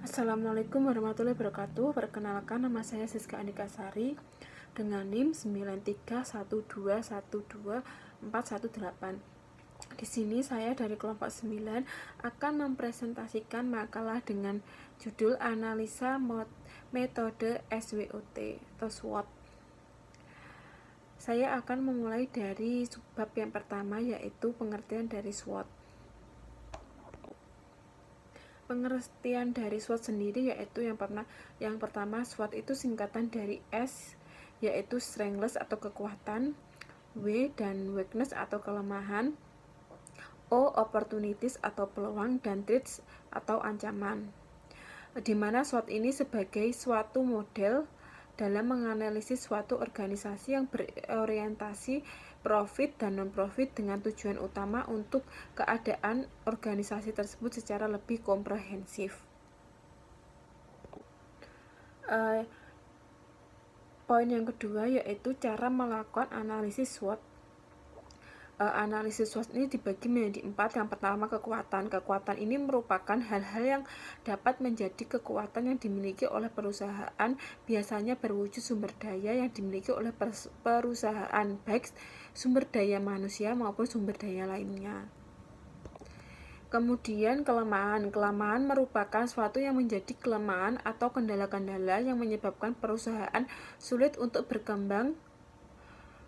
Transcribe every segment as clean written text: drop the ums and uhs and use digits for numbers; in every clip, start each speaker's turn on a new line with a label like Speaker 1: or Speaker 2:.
Speaker 1: Assalamualaikum warahmatullahi wabarakatuh. Perkenalkan, nama saya Siska Andikasari dengan NIM 931212418. Di sini saya dari kelompok 9 akan mempresentasikan makalah dengan judul Analisa Metode SWOT atau SWOT. Saya akan memulai dari bab yang pertama, yaitu pengertian dari SWOT. Pengertian dari SWOT sendiri yaitu yang pertama SWOT itu singkatan dari S yaitu strengthless atau kekuatan, W dan weakness atau kelemahan, O opportunities atau peluang, dan threats atau ancaman. Di mana SWOT ini sebagai suatu model dalam menganalisis suatu organisasi yang berorientasi profit dan non-profit dengan tujuan utama untuk keadaan organisasi tersebut secara lebih komprehensif. Poin yang kedua yaitu cara melakukan analisis SWOT. Analisis SWOT ini dibagi menjadi 4. Yang pertama, kekuatan. Kekuatan ini merupakan hal-hal yang dapat menjadi kekuatan yang dimiliki oleh perusahaan, biasanya berwujud sumber daya yang dimiliki oleh perusahaan, baik sumber daya manusia maupun sumber daya lainnya. Kemudian kelemahan. Kelemahan merupakan suatu yang menjadi kelemahan atau kendala-kendala yang menyebabkan perusahaan sulit untuk berkembang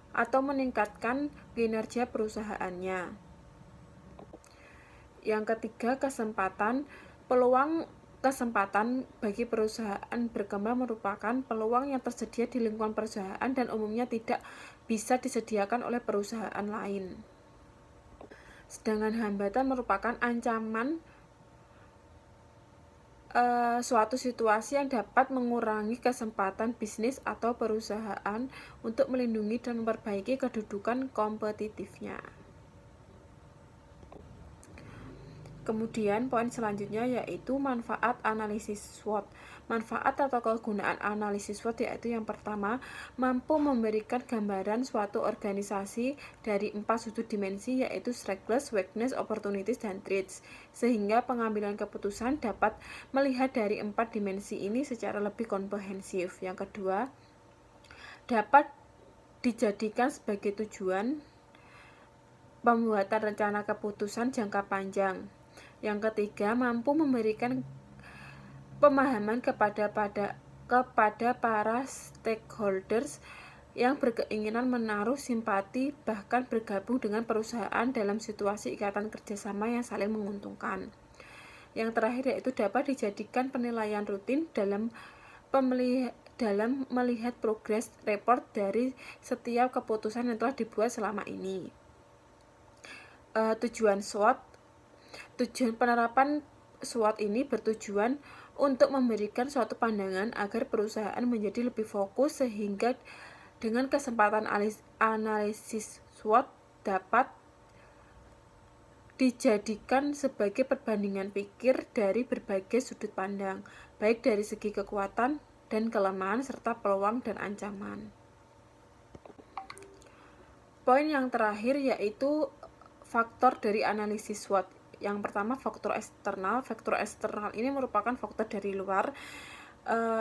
Speaker 1: atau meningkatkan kinerja perusahaannya. Yang ketiga, kesempatan. Kesempatan bagi perusahaan berkembang merupakan peluang yang tersedia di lingkungan perusahaan dan umumnya tidak bisa disediakan oleh perusahaan lain. Sedangkan hambatan merupakan ancaman suatu situasi yang dapat mengurangi kesempatan bisnis atau perusahaan untuk melindungi dan memperbaiki kedudukan kompetitifnya. Kemudian poin selanjutnya yaitu manfaat analisis SWOT. Manfaat atau kegunaan analisis SWOT yaitu yang pertama, mampu memberikan gambaran suatu organisasi dari 4 sudut dimensi yaitu strengths, weakness, opportunities, dan threats, sehingga pengambilan keputusan dapat melihat dari 4 dimensi ini secara lebih komprehensif. Yang kedua, dapat dijadikan sebagai tujuan pembuatan rencana keputusan jangka panjang. Yang ketiga, mampu memberikan pemahaman kepada para stakeholders yang berkeinginan menaruh simpati bahkan bergabung dengan perusahaan dalam situasi ikatan kerjasama yang saling menguntungkan. Yang terakhir yaitu dapat dijadikan penilaian rutin dalam melihat progres report dari setiap keputusan yang telah dibuat selama ini. Tujuan SWOT. Tujuan penerapan SWOT ini bertujuan untuk memberikan suatu pandangan agar perusahaan menjadi lebih fokus sehingga dengan kesempatan analisis SWOT dapat dijadikan sebagai perbandingan pikir dari berbagai sudut pandang, baik dari segi kekuatan dan kelemahan serta peluang dan ancaman. Poin yang terakhir yaitu faktor dari analisis SWOT. Yang pertama, faktor eksternal. Faktor eksternal ini merupakan faktor dari luar.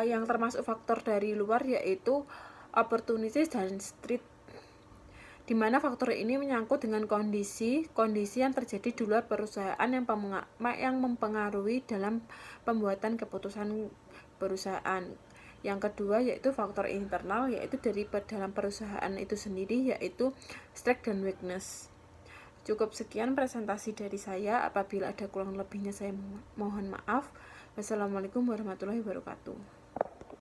Speaker 1: Yang termasuk faktor dari luar yaitu opportunities dan threats, di mana faktor ini menyangkut dengan kondisi yang terjadi di luar perusahaan yang mempengaruhi dalam pembuatan keputusan perusahaan. Yang kedua yaitu faktor internal, yaitu dari dalam perusahaan itu sendiri, yaitu strength dan weakness. Cukup sekian presentasi dari saya. Apabila ada kurang lebihnya saya mohon maaf. Wassalamualaikum warahmatullahi wabarakatuh.